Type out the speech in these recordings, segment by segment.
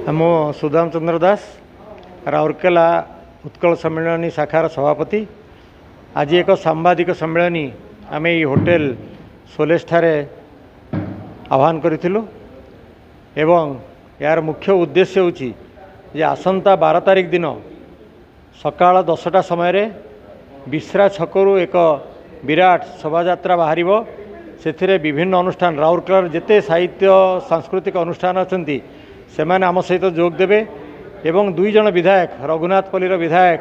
मो सुदाम चंद्र दास राउरकेला उत्कल सम्मेलनी शाखार सभापति। आज एक सांबादिक सम्मेलनी आम ये होटेल सोलेस ठारे आह्वान करूँ एवं यार मुख्य उद्देश्य होची जे आसंता 12 तारिख दिन सकाळ 10टा समय बिश्रा छकरू एक विराट शोभा बाहर से विभिन्न अनुष्ठान राउरकेलार जेते साहित्य सांस्कृतिक अनुष्ठान अच्छी से माने आम सहित जोग देवे एवं 2 जन विधायक रघुनाथपल्ली विधायक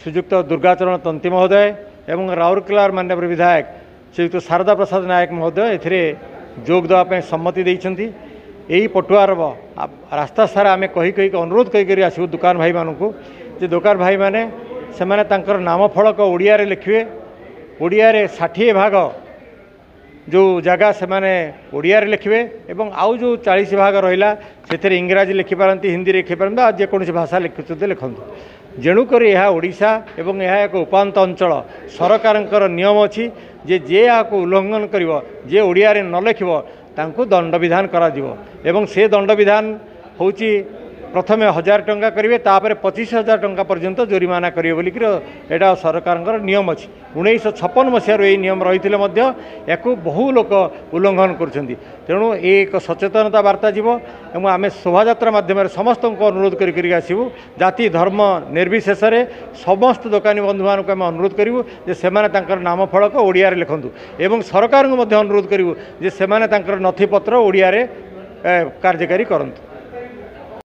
श्रीजुक्त दुर्गाचरण तंती महोदय एवं राउरकेलार माननीय विधायक श्रीजुक्त शारदा प्रसाद नायक महोदय एथिरे जोग देवाई सम्मति देइछन्ति। यही पटुआर रास्ता सारा आम कही कही अनुरोध कहीकि आसू दुकान भाई मानू जे दुकान भाई माने से माने तांकर नाम फलक ओडिया रे लिखिए ओडिया रे 60 भाग जो जगह से माने ओडिया रे लिखिए एवं आउ जो 40 भाग रहा से इंग्राजी लिखिपारती हिंदी लिखिपारती जेकोसी भाषा लिखुते लिखु जेणुक यह ओडिशा एवं यह एक उपात अंचल सरकार नियम अच्छी जे यहाँ उल्लंघन कर जे ओडिया रे न लिख तांको दंड विधान करा दिवो एवं से दंड विधान होची प्रथमे 1000 टंका करेंगे तापर 25,000 टंका पर्यंत जोरिमाना करेंगे बोलिक एटा सरकार नियम अच्छी 1956 मसीह यही नियम रही या बहु लोक उल्लंघन कर तेणु एक सचेतनता वार्ता जीव एवं आम शोभा मध्यम समस्त अनुरोध कर आसबू जाति धर्म निर्विशेष समस्त दोकानी बंधु मान अनुरोध करूँ से नाम फलक ओडिया रे लिखतु एवं सरकार को अनुरोध करूँ जे से नथिपत्र ओडिया रे कार्यकारी करंतु।